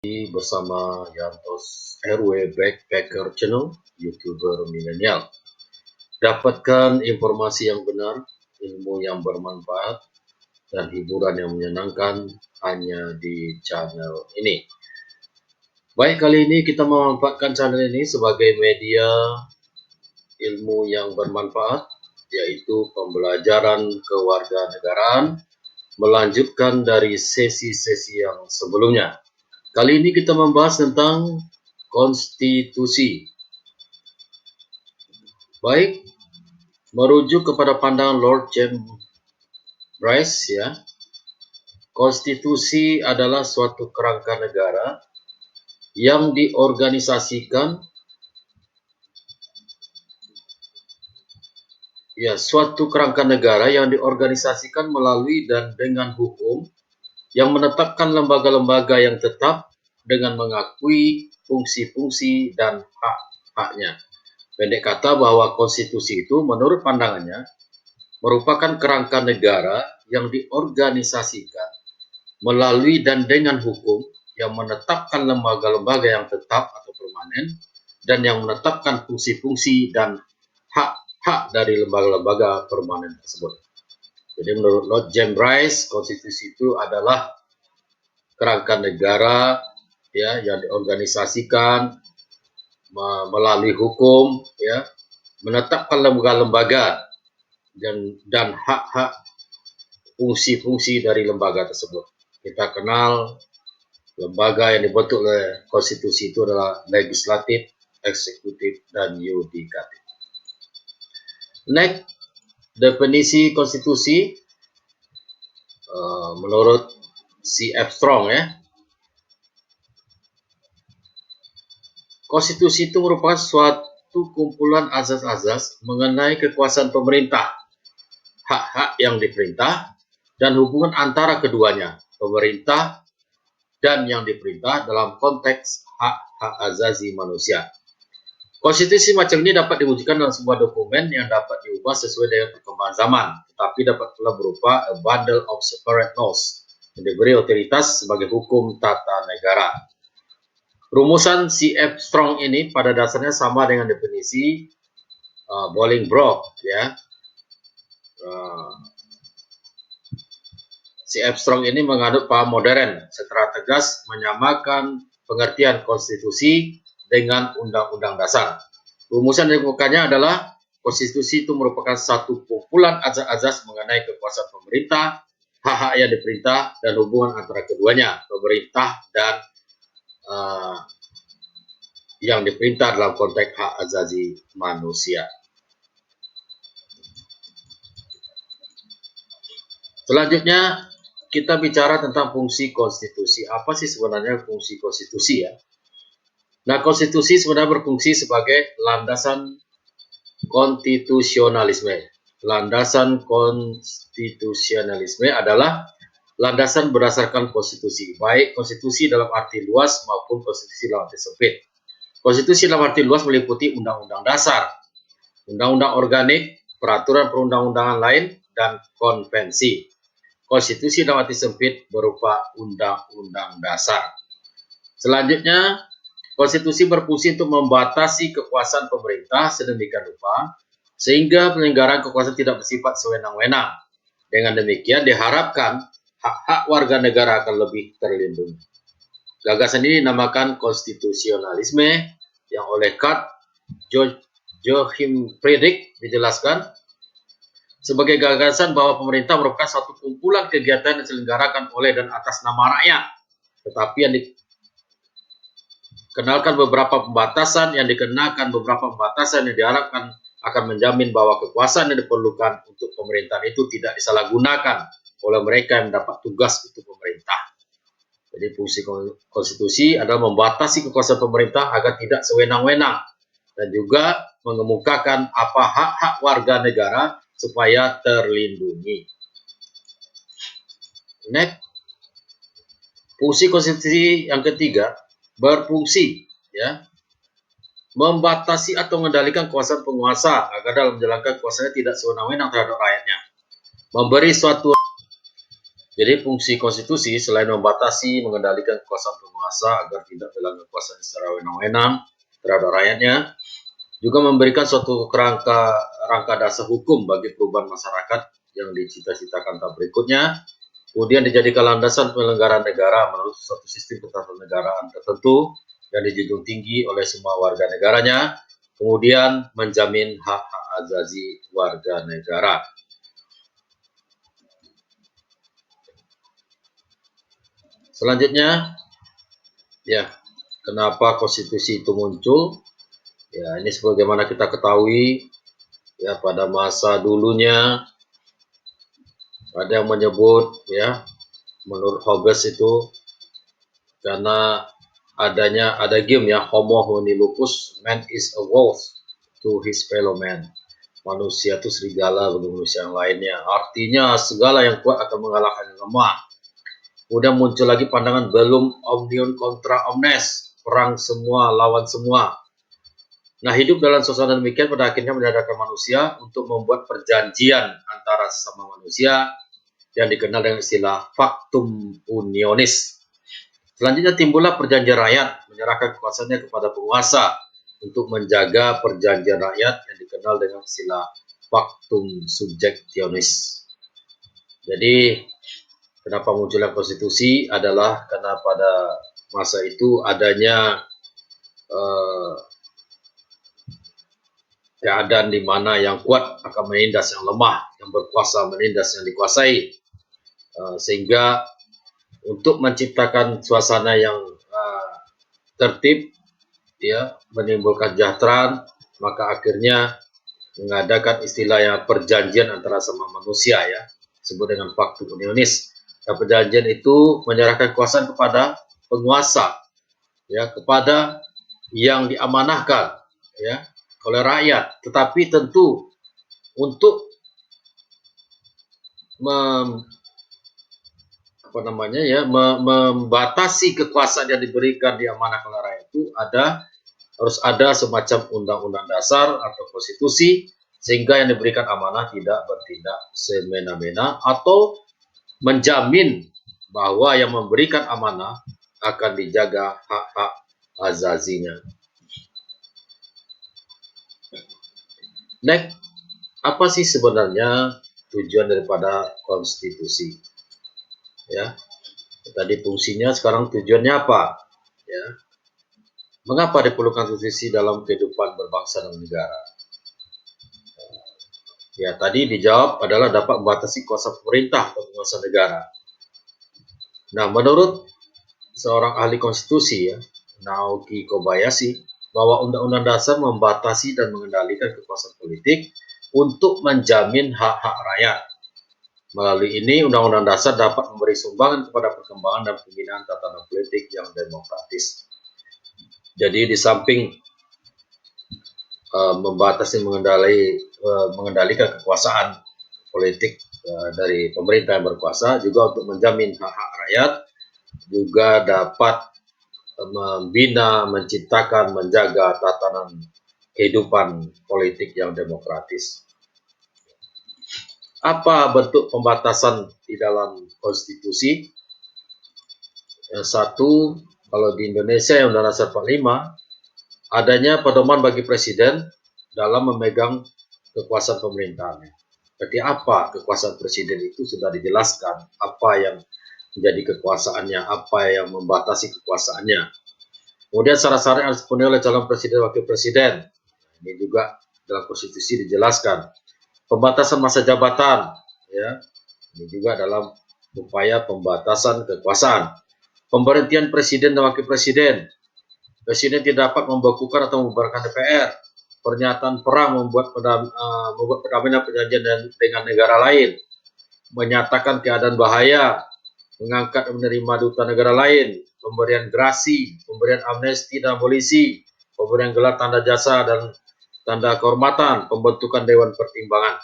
Bersama Yantos RW Backpacker Channel, YouTuber milenial. Dapatkan informasi yang benar, ilmu yang bermanfaat, dan hiburan yang menyenangkan hanya di channel ini. Baik, kali ini kita memanfaatkan channel ini sebagai media ilmu yang bermanfaat, yaitu pembelajaran kewarganegaraan, melanjutkan dari sesi-sesi yang sebelumnya. Kali ini kita membahas tentang konstitusi. Baik, merujuk kepada pandangan Lord James Bryce, ya, konstitusi adalah suatu kerangka negara yang diorganisasikan, melalui dan dengan hukum yang menetapkan lembaga-lembaga yang tetap dengan mengakui fungsi-fungsi dan hak-haknya. Pendek kata bahwa konstitusi itu menurut pandangannya merupakan kerangka negara yang diorganisasikan melalui dan dengan hukum yang menetapkan lembaga-lembaga yang tetap atau permanen dan yang menetapkan fungsi-fungsi dan hak-hak dari lembaga-lembaga permanen tersebut. Jadi menurut Lord James Bryce, konstitusi itu adalah kerangka negara, ya, yang diorganisasikan melalui hukum, ya, menetapkan lembaga-lembaga dan hak-hak fungsi-fungsi dari lembaga tersebut. Kita kenal lembaga yang dibentuk oleh konstitusi itu adalah legislatif, eksekutif, dan yudikatif. Next, definisi konstitusi menurut C.F. Strong, ya. Konstitusi itu merupakan suatu kumpulan azas-azas mengenai kekuasaan pemerintah, hak-hak yang diperintah, dan hubungan antara keduanya, pemerintah dan yang diperintah dalam konteks hak-hak azazi manusia. Konstitusi macam ini dapat diwujudkan dalam sebuah dokumen yang dapat diubah sesuai dengan perkembangan zaman, tetapi dapat pula berupa a bundle of separate laws yang diberi otoritas sebagai hukum tata negara. Rumusan C.F. Strong ini pada dasarnya sama dengan definisi Bolingbroke, ya. C.F. Strong ini menganut paham modern secara tegas menyamakan pengertian konstitusi dengan undang-undang dasar. Rumusan yang dikemukakannya adalah konstitusi itu merupakan satu kumpulan azas-azas mengenai kekuasaan pemerintah, hak-hak yang diperintah, dan hubungan antara keduanya, pemerintah dan yang diperintah dalam konteks hak azazi manusia. Selanjutnya, kita bicara tentang fungsi konstitusi. Apa sih sebenarnya fungsi konstitusi, ya? Nah, konstitusi sebenarnya berfungsi sebagai landasan konstitusionalisme. Landasan konstitusionalisme adalah landasan berdasarkan konstitusi, baik konstitusi dalam arti luas maupun konstitusi dalam arti sempit. Konstitusi dalam arti luas meliputi undang-undang dasar, undang-undang organik, peraturan perundang-undangan lain, dan konvensi. Konstitusi dalam arti sempit berupa undang-undang dasar. Selanjutnya, konstitusi berfungsi untuk membatasi kekuasaan pemerintah sedemikian rupa sehingga penyelenggaraan kekuasaan tidak bersifat sewenang-wenang. Dengan demikian diharapkan hak-hak warga negara akan lebih terlindungi. Gagasan ini dinamakan konstitusionalisme yang oleh Karl Joachim Friedrich dijelaskan sebagai gagasan bahwa pemerintah merupakan suatu kumpulan kegiatan yang diselenggarakan oleh dan atas nama rakyat, tetapi yang dikenakan beberapa pembatasan yang diharapkan akan menjamin bahwa kekuasaan yang diperlukan untuk pemerintahan itu tidak disalahgunakan oleh mereka yang mendapat tugas untuk pemerintah. Jadi fungsi konstitusi adalah membatasi kekuasaan pemerintah agar tidak sewenang-wenang dan juga mengemukakan apa hak-hak warga negara supaya terlindungi. Next, fungsi konstitusi yang ketiga berfungsi, ya, membatasi atau mengendalikan kekuasaan penguasa agar dalam menjalankan kuasanya tidak sewenang-wenang terhadap rakyatnya. Memberi suatu Jadi fungsi konstitusi selain membatasi, mengendalikan kekuasaan penguasa agar tidak melanggar kekuasaan secara wewenang-wewenang terhadap rakyatnya, juga memberikan suatu rangka dasar hukum bagi perubahan masyarakat yang dicita-citakan tahap berikutnya. Kemudian dijadikan landasan penyelenggaraan negara menurut suatu sistem ketatanegaraan tertentu yang dijunjung tinggi oleh semua warga negaranya. Kemudian menjamin hak-hak azazi warga negara. Selanjutnya, ya, kenapa konstitusi itu muncul? Ya, ini sebagaimana kita ketahui, ya, pada masa dulunya ada yang menyebut, ya, menurut Hobbes itu karena ada game, ya, homo homini lupus, man is a wolf to his fellow man. Manusia itu serigala bagi manusia yang lainnya. Artinya segala yang kuat akan mengalahkan yang lemah. Kemudian muncul lagi pandangan belum omnium contra omnes, perang semua lawan semua. Nah, hidup dalam suasana demikian pada akhirnya menyadarkan manusia untuk membuat perjanjian antara sesama manusia yang dikenal dengan istilah factum unionis. Selanjutnya timbullah perjanjian rakyat, menyerahkan kekuasaannya kepada penguasa untuk menjaga perjanjian rakyat yang dikenal dengan istilah factum subjectionis. Jadi, kenapa munculnya konstitusi adalah karena pada masa itu adanya keadaan di mana yang kuat akan menindas yang lemah, yang berkuasa menindas yang dikuasai, sehingga untuk menciptakan suasana yang tertib, ya, menimbulkan kesejahteraan, maka akhirnya mengadakan istilah yang perjanjian antara sama manusia, ya, disebut dengan factum unionis. Dan perjanjian itu menyerahkan kekuasaan kepada penguasa, ya, kepada yang diamanahkan, ya, oleh rakyat, tetapi tentu untuk membatasi kekuasaan yang diberikan diamanahkan oleh rakyat itu harus ada semacam undang-undang dasar atau konstitusi sehingga yang diberikan amanah tidak bertindak semena-mena atau menjamin bahwa yang memberikan amanah akan dijaga hak-hak azazinya. Next, apa sih sebenarnya tujuan daripada konstitusi? Ya, tadi fungsinya, sekarang tujuannya apa? Ya, mengapa diperlukan konstitusi dalam kehidupan berbangsa dan negara? Ya, tadi dijawab adalah dapat membatasi kuasa pemerintah atau penguasa negara. Nah, menurut seorang ahli konstitusi, ya, Naoki Kobayashi, bahwa Undang-Undang Dasar membatasi dan mengendalikan kekuasaan politik untuk menjamin hak-hak rakyat. Melalui ini, Undang-Undang Dasar dapat memberi sumbangan kepada perkembangan dan pembinaan tatanan politik yang demokratis. Jadi, di samping membatasi mengendalikan kekuasaan politik dari pemerintah yang berkuasa, juga untuk menjamin hak-hak rakyat, juga dapat membina, menciptakan, menjaga tatanan kehidupan politik yang demokratis. Apa bentuk pembatasan di dalam konstitusi? Yang satu, kalau di Indonesia yang Undang-Undang Dasar 45, adanya pedoman bagi presiden dalam memegang kekuasaan pemerintahannya. Berarti apa kekuasaan presiden itu sudah dijelaskan, apa yang menjadi kekuasaannya, apa yang membatasi kekuasaannya. Kemudian syarat-syarat yang harus dipenuhi oleh calon presiden wakil presiden. Ini juga dalam konstitusi dijelaskan. Pembatasan masa jabatan, ya. Ini juga dalam upaya pembatasan kekuasaan. Pemberhentian presiden dan wakil presiden. Presiden tidak dapat membekukan atau membubarkan DPR. Pernyataan perang membuat perdamaian perjanjian dengan negara lain. Menyatakan keadaan bahaya. Mengangkat dan menerima duta negara lain, pemberian grasi, pemberian amnesti dan abolisi, pemberian gelar tanda jasa dan tanda kehormatan, pembentukan Dewan Pertimbangan.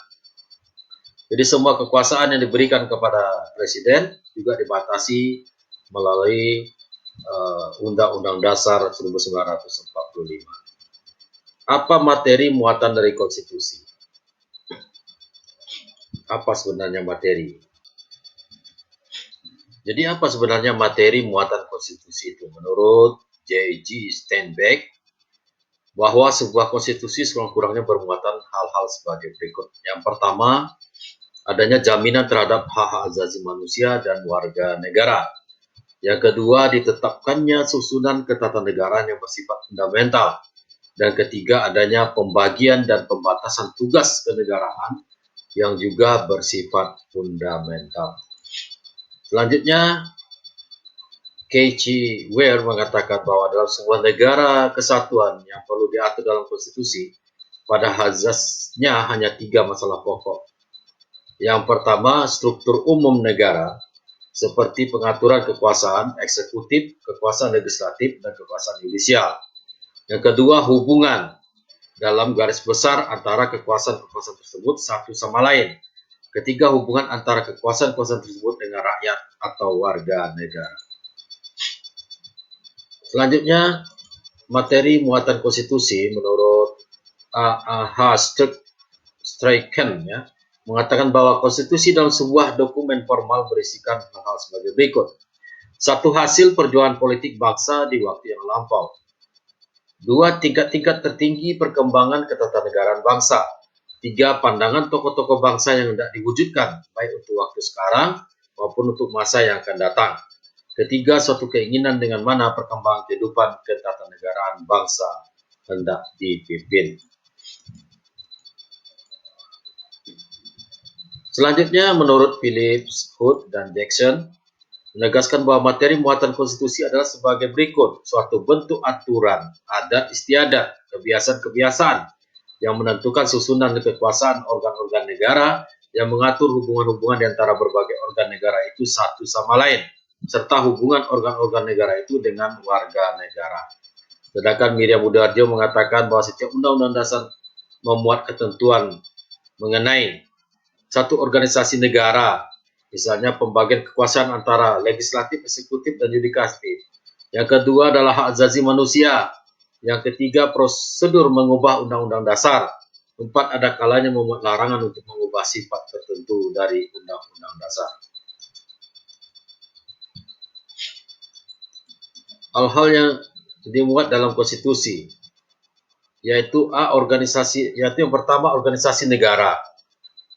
Jadi semua kekuasaan yang diberikan kepada presiden juga dibatasi melalui Undang-Undang Dasar 1945. Apa materi muatan dari konstitusi? Apa sebenarnya materi? Jadi apa sebenarnya materi muatan konstitusi itu? Menurut J.G. Steinbeck, bahwa sebuah konstitusi sekurang-kurangnya bermuatan hal-hal sebagai berikut. Yang pertama, adanya jaminan terhadap hak-hak asasi manusia dan warga negara. Yang kedua, ditetapkannya susunan ketatanegaraan yang bersifat fundamental. Dan ketiga, adanya pembagian dan pembatasan tugas kenegaraan yang juga bersifat fundamental. Selanjutnya, K.C. Ware mengatakan bahwa dalam sebuah negara kesatuan yang perlu diatur dalam konstitusi, pada asasnya hanya 3 masalah pokok. Yang pertama, struktur umum negara, seperti pengaturan kekuasaan eksekutif, kekuasaan legislatif, dan kekuasaan yudisial. Yang kedua, hubungan dalam garis besar antara kekuasaan-kekuasaan tersebut satu sama lain. Ketiga, hubungan antara kekuasaan-kekuasaan tersebut dengan rakyat atau warga negara. Selanjutnya, materi muatan konstitusi menurut A.H. Streichen mengatakan bahwa konstitusi dalam sebuah dokumen formal berisikan hal-hal sebagai berikut. 1. Hasil perjuangan politik bangsa di waktu yang lampau. 2. Tingkat-tingkat tertinggi perkembangan ketatanegaraan bangsa. 3. Pandangan tokoh-tokoh bangsa yang hendak diwujudkan, baik untuk waktu sekarang maupun untuk masa yang akan datang. Ketiga, suatu keinginan dengan mana perkembangan kehidupan ketatanegaraan bangsa hendak dipimpin. Selanjutnya, menurut Phillips, Hood, dan Jackson, menegaskan bahwa materi muatan konstitusi adalah sebagai berikut: suatu bentuk aturan, adat istiadat, kebiasaan-kebiasaan yang menentukan susunan kekuasaan organ-organ negara yang mengatur hubungan-hubungan di antara berbagai organ negara itu satu sama lain, serta hubungan organ-organ negara itu dengan warga negara. Sedangkan Miriam Udarjo mengatakan bahwa setiap undang-undang dasar memuat ketentuan mengenai satu organisasi negara, misalnya pembagian kekuasaan antara legislatif, eksekutif, dan yudikatif. Yang kedua adalah hak asasi manusia. Yang ketiga, prosedur mengubah undang-undang dasar. 4. Ada kalanya memuat larangan untuk mengubah sifat tertentu dari undang-undang dasar. Hal-hal yang dimuat dalam konstitusi, yaitu yang pertama, organisasi negara.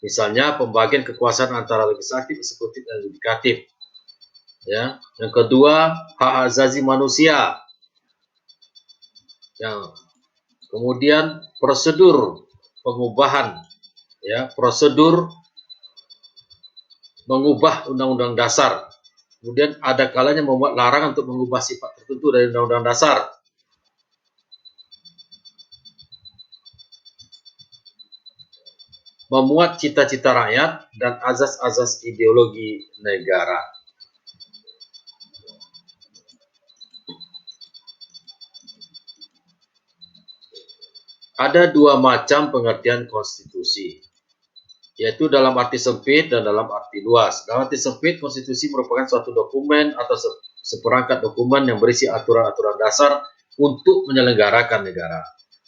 Misalnya pembagian kekuasaan antara legislatif, eksekutif, dan yudikatif. Yang kedua, hak asasi manusia. Kemudian prosedur pengubahan, prosedur mengubah undang-undang dasar. Kemudian ada kalanya membuat larangan untuk mengubah sifat tertentu dari undang-undang dasar. Memuat cita-cita rakyat dan azas-azas ideologi negara. Ada 2 macam pengertian konstitusi, yaitu dalam arti sempit dan dalam arti luas. Dalam arti sempit, konstitusi merupakan suatu dokumen atau seperangkat dokumen yang berisi aturan-aturan dasar untuk menyelenggarakan negara.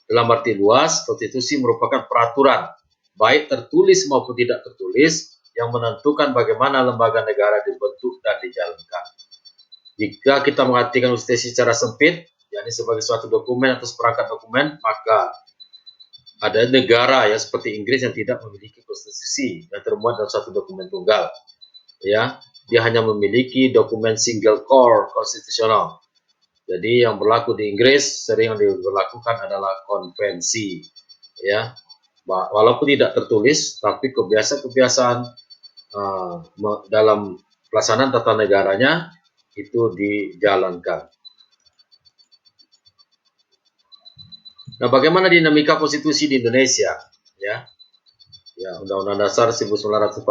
Dalam arti luas, konstitusi merupakan peraturan, baik tertulis maupun tidak tertulis, yang menentukan bagaimana lembaga negara dibentuk dan dijalankan. Jika kita mengartikan konstitusi secara sempit, yakni sebagai suatu dokumen atau seperangkat dokumen, maka ada negara seperti Inggris yang tidak memiliki konstitusi yang termuat dalam suatu dokumen tunggal. Dia hanya memiliki dokumen single core konstitusional. Jadi yang berlaku di Inggris sering yang diberlakukan adalah konvensi. Walaupun tidak tertulis, tapi kebiasaan-kebiasaan dalam pelaksanaan tata negaranya itu dijalankan. Nah, bagaimana dinamika konstitusi di Indonesia? Undang-Undang Dasar 1945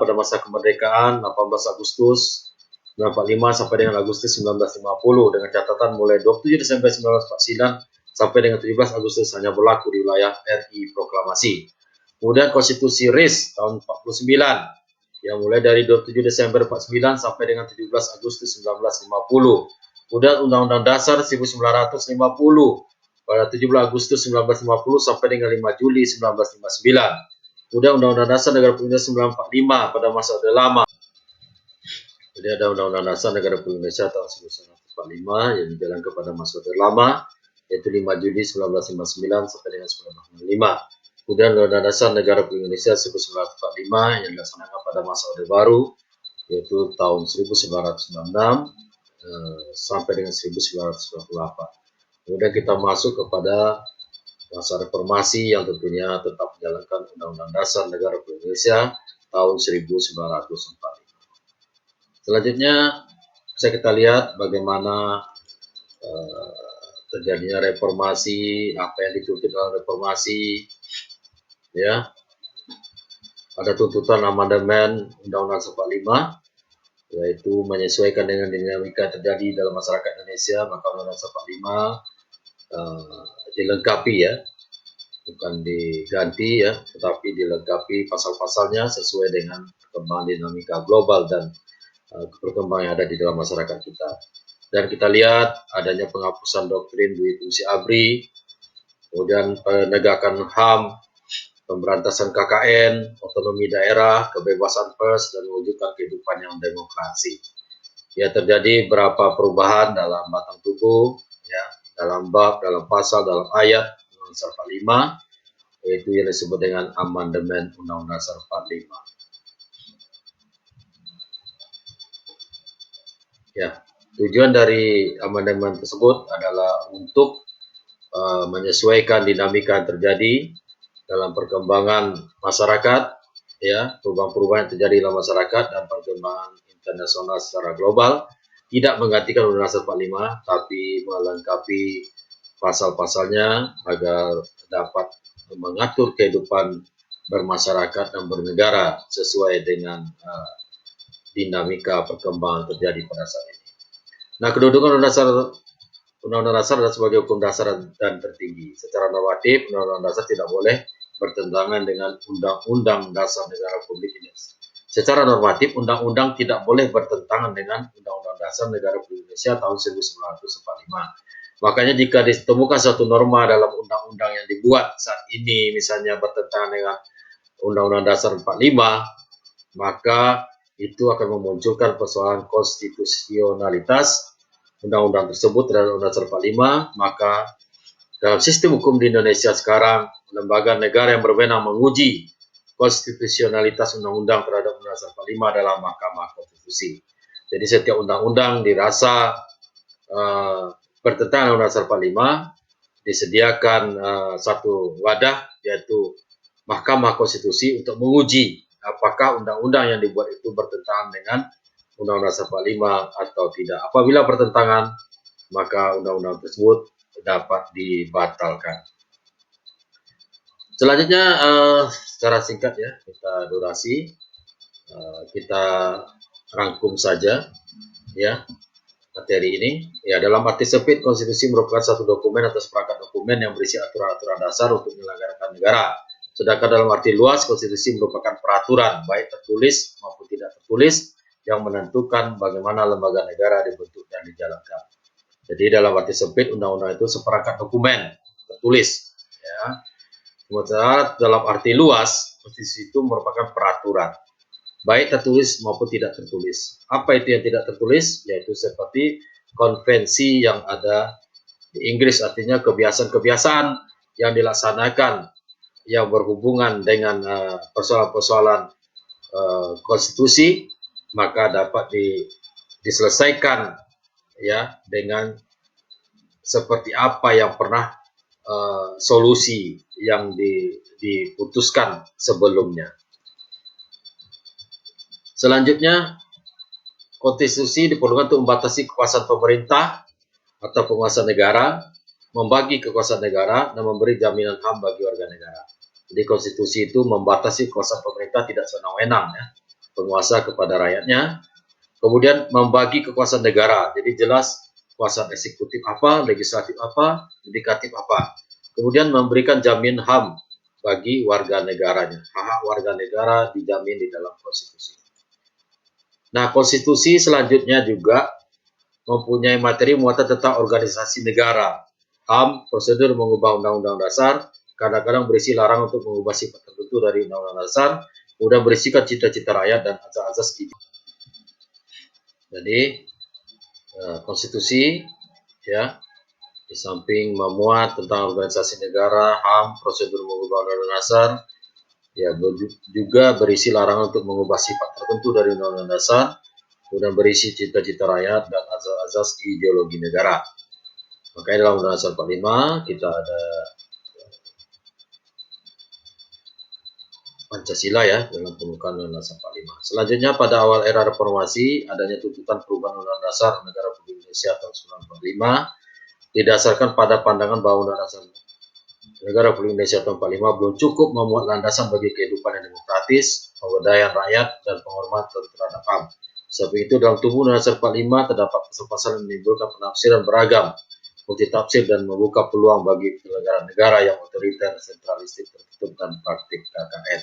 pada masa kemerdekaan 18 Agustus 1945 sampai dengan Agustus 1950, dengan catatan mulai 27 Desember 1949 sampai dengan 17 Agustus hanya berlaku di wilayah RI Proklamasi. Kemudian Konstitusi RIS tahun 49 yang mulai dari 27 Desember 49 sampai dengan 17 Agustus 1950. Kemudian Undang-Undang Dasar 1950 pada 17 Agustus 1950 sampai dengan 5 Juli 1959. Kemudian Undang-Undang Dasar Negara Republik Indonesia 1945 pada masa Orde Lama. Jadi ada Undang-Undang Dasar Negara Republik Indonesia tahun 1945 yang dijalankan pada masa Orde Lama, yaitu 5 Juli 1959 sampai dengan 1965. Kemudian Undang-Undang Dasar Negara Republik Indonesia 1945 yang dilaksanakan pada masa Orde Baru, yaitu tahun 1996 sampai dengan 1998. Kemudian kita masuk kepada masa reformasi yang tentunya tetap menjalankan Undang-Undang Dasar Negara Republik Indonesia tahun 1945. Selanjutnya bisa kita lihat bagaimana terjadinya reformasi, apa yang dituntut dalam reformasi, ya. Ada tuntutan amandemen Undang-Undang 45, yaitu menyesuaikan dengan dinamika terjadi dalam masyarakat Indonesia, maka Undang-Undang 45 dilengkapi, ya, bukan diganti, ya, tetapi dilengkapi pasal-pasalnya sesuai dengan perkembangan dinamika global dan perkembangan yang ada di dalam masyarakat kita. Dan kita lihat adanya penghapusan doktrin Dwi Fungsi ABRI, kemudian penegakan HAM, pemberantasan KKN, otonomi daerah, kebebasan pers, dan mewujudkan kehidupan yang demokrasi. Ya, terjadi beberapa perubahan dalam batang tubuh, ya, dalam bab, dalam pasal, dalam ayat Undang-Undang 45, yaitu yang disebut dengan amandemen Undang-Undang 45. Ya, tujuan dari amandemen tersebut adalah untuk menyesuaikan dinamika yang terjadi dalam perkembangan masyarakat, ya, perubahan-perubahan yang terjadi dalam masyarakat dan perkembangan internasional secara global, tidak menggantikan Undang-Undang 45, tapi melengkapi pasal-pasalnya agar dapat mengatur kehidupan bermasyarakat dan bernegara sesuai dengan dinamika perkembangan terjadi pada saat ini. Nah, kedudukan Undang-Undang Dasar adalah sebagai hukum dasar dan tertinggi. Secara normatif, Undang-Undang Dasar tidak boleh bertentangan dengan Undang-Undang Dasar Negara Republik Indonesia. Secara normatif, undang-undang tidak boleh bertentangan dengan Undang-Undang Dasar Negara Republik Indonesia tahun 1945. Makanya jika ditemukan suatu norma dalam undang-undang yang dibuat saat ini, misalnya bertentangan dengan Undang-Undang Dasar 45, maka itu akan memunculkan persoalan konstitusionalitas undang-undang tersebut terhadap Undang-Undang 45, maka dalam sistem hukum di Indonesia sekarang, lembaga negara yang berwenang menguji konstitusionalitas undang-undang terhadap Undang-Undang 45 adalah Mahkamah Konstitusi. Jadi setiap undang-undang dirasa bertentangan Undang-Undang 45, disediakan satu wadah, yaitu Mahkamah Konstitusi, untuk menguji apakah undang-undang yang dibuat itu bertentangan dengan Undang-Undang 45 atau tidak. Apabila bertentangan, maka undang-undang tersebut dapat dibatalkan. Selanjutnya, secara singkat, ya, kita durasi, kita rangkum saja, ya, materi ini. Ya, dalam arti sempit, konstitusi merupakan satu dokumen atau seperangkat dokumen yang berisi aturan-aturan dasar untuk menyelenggarakan negara. Sedangkan dalam arti luas, konstitusi merupakan peraturan, baik tertulis maupun tidak tertulis, yang menentukan bagaimana lembaga negara dibentuk dan dijalankan. Jadi dalam arti sempit, undang-undang itu seperangkat dokumen tertulis, ya. Sementara dalam arti luas, konstitusi itu merupakan peraturan, baik tertulis maupun tidak tertulis. Apa itu yang tidak tertulis? Yaitu seperti konvensi yang ada di Inggris, artinya kebiasaan-kebiasaan yang dilaksanakan yang berhubungan dengan persoalan-persoalan konstitusi, maka dapat diselesaikan, ya, dengan seperti apa yang pernah solusi yang diputuskan sebelumnya. Selanjutnya, konstitusi diperlukan untuk membatasi kekuasaan pemerintah atau penguasa negara, membagi kekuasaan negara, dan memberi jaminan HAM bagi warga negara. Jadi konstitusi itu membatasi kekuasaan pemerintah tidak sewenang-wenang, ya, penguasa kepada rakyatnya. Kemudian membagi kekuasaan negara, jadi jelas kekuasaan eksekutif apa, legislatif apa, yudikatif apa. Kemudian memberikan jamin HAM bagi warga negaranya. Hak warga negara dijamin di dalam konstitusi. Nah, konstitusi selanjutnya juga mempunyai materi muatan tentang organisasi negara. HAM, prosedur mengubah undang-undang dasar, kadang-kadang berisi larang untuk mengubah sifat tertentu dari undang-undang dasar, kemudian berisikan cita-cita rakyat dan azas-azas Jadi konstitusi ya, di samping memuat tentang organisasi negara, HAM, prosedur mengubah undang-undang dasar, ya juga berisi larangan untuk mengubah sifat tertentu dari undang-undang dasar, kemudian berisi cita-cita rakyat dan azas-azas ideologi negara. Makanya dalam Undang-Undang Dasar 45 kita ada Pancasila ya dalam pembukaan Undang-Undang Dasar 45. Selanjutnya pada awal era reformasi adanya tuntutan perubahan Undang-Undang Dasar Negara Republik Indonesia tahun 1945 didasarkan pada pandangan bahwa Undang-Undang Dasar Negara Republik Indonesia tahun 45 belum cukup memuat landasan bagi kehidupan yang demokratis, pemberdayaan rakyat, dan penghormatan terhadap HAM. Sebab itu dalam tubuh Undang-Undang Dasar 45 terdapat pasal-pasal yang menimbulkan penafsiran beragam, multitafsir dan membuka peluang bagi penyelenggaraan negara yang otoriter, sentralistik, tertutup, dan praktik KKN.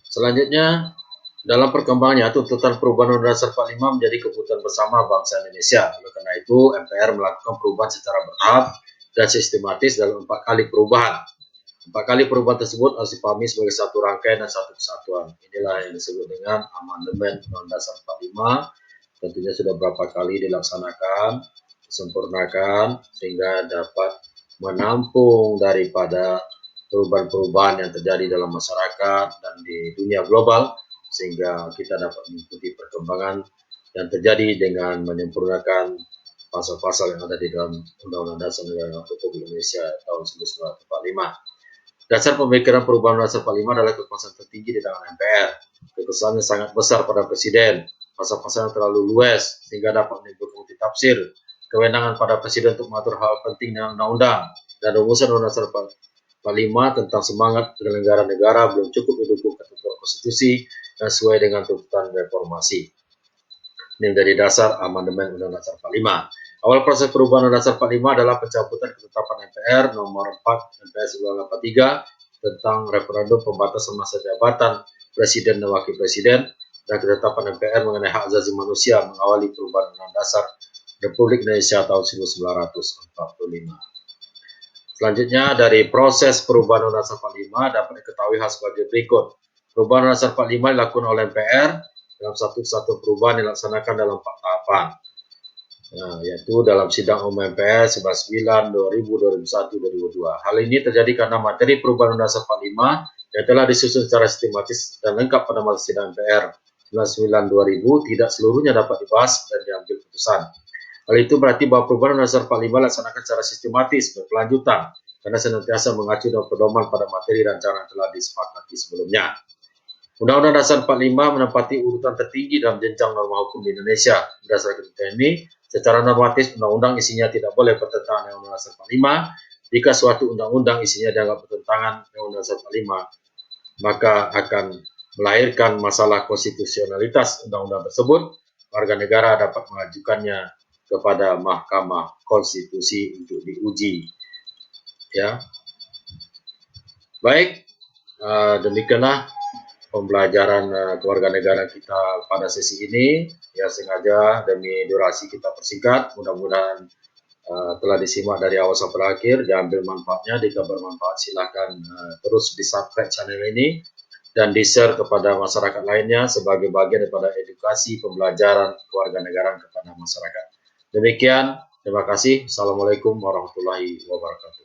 Selanjutnya, dalam perkembangannya, tuntutan perubahan Undang-Undang Dasar 45 menjadi kebutuhan bersama bangsa Indonesia. Oleh karena itu, MPR melakukan perubahan secara bertahap dan sistematis dalam 4 kali perubahan. 4 kali perubahan tersebut harus dipahami sebagai satu rangkaian dan satu kesatuan. Inilah yang disebut dengan amandemen Undang-Undang Dasar 45. Tentunya sudah berapa kali dilaksanakan, disempurnakan, sehingga dapat menampung daripada perubahan-perubahan yang terjadi dalam masyarakat dan di dunia global, sehingga kita dapat mengikuti perkembangan yang terjadi dengan menyempurnakan pasal-pasal yang ada di dalam Undang-Undang Dasar Negara Republik Indonesia tahun 1945. Dasar pemikiran perubahan Undang-Undang Dasar 45 adalah kekuasaan tertinggi di tangan MPR. Kekuasaannya sangat besar pada Presiden. Pasal-pasalnya terlalu luas sehingga dapat menimbulkan multitafsir. Kewenangan pada Presiden untuk mengatur hal penting dengan undang-undang dan rumusan Undang-Undang Dasar 45 tentang semangat penyelenggaraan negara belum cukup didukung ketentuan konstitusi dan sesuai dengan tuntutan reformasi. Ini menjadi dasar amandemen Undang-Undang Dasar 45. Awal proses perubahan Undang-Undang Dasar 45 adalah pencabutan ketetapan MPR nomor 4 MPR 1983 tentang referendum pembatasan masa jabatan Presiden dan Wakil Presiden dan ketetapan MPR mengenai hak asasi manusia mengawali perubahan Undang-Undang Dasar Republik Indonesia tahun 1945. Selanjutnya, dari proses perubahan Undang-Undang Dasar 45 dapat diketahui hal sebagai berikut. Perubahan Undang-Undang Dasar 45 dilakukan oleh MPR dalam satu perubahan dilaksanakan dalam 4 tahapan. Nah, yaitu dalam sidang umum MPR 99, 2000, 2001, 2002. Hal ini terjadi karena materi perubahan Undang-Undang Dasar 45 yang telah disusun secara sistematis dan lengkap pada masa sidang MPR 99 2000 tidak seluruhnya dapat dibahas dan diambil putusan. Hal itu berarti bahwa perubahan Undang-Undang Dasar 45 dilaksanakan secara sistematis, berkelanjutan, karena senantiasa mengacu dan pedoman pada materi rancangan yang telah disepakati sebelumnya. Undang-Undang Dasar 45 menempati urutan tertinggi dalam jenjang norma hukum di Indonesia. Berdasarkan ketentuan ini, secara normatif undang-undang isinya tidak boleh bertentangan dengan Undang-Undang Dasar 45. Jika suatu undang-undang isinya dianggap bertentangan dengan Undang-Undang Dasar 45, maka akan melahirkan masalah konstitusionalitas undang-undang tersebut. Warga negara dapat mengajukannya kepada Mahkamah Konstitusi untuk diuji. Ya, baik, demikianlah pembelajaran kewarganegaraan kita pada sesi ini. Ya, sengaja demi durasi kita persingkat. Mudah-mudahan telah disimak dari awal sampai akhir, diambil manfaatnya. Jika bermanfaat, silakan terus di-subscribe channel ini dan di-share kepada masyarakat lainnya sebagai bagian daripada edukasi pembelajaran kewarganegaraan kepada masyarakat. Demikian, terima kasih. Assalamualaikum warahmatullahi wabarakatuh.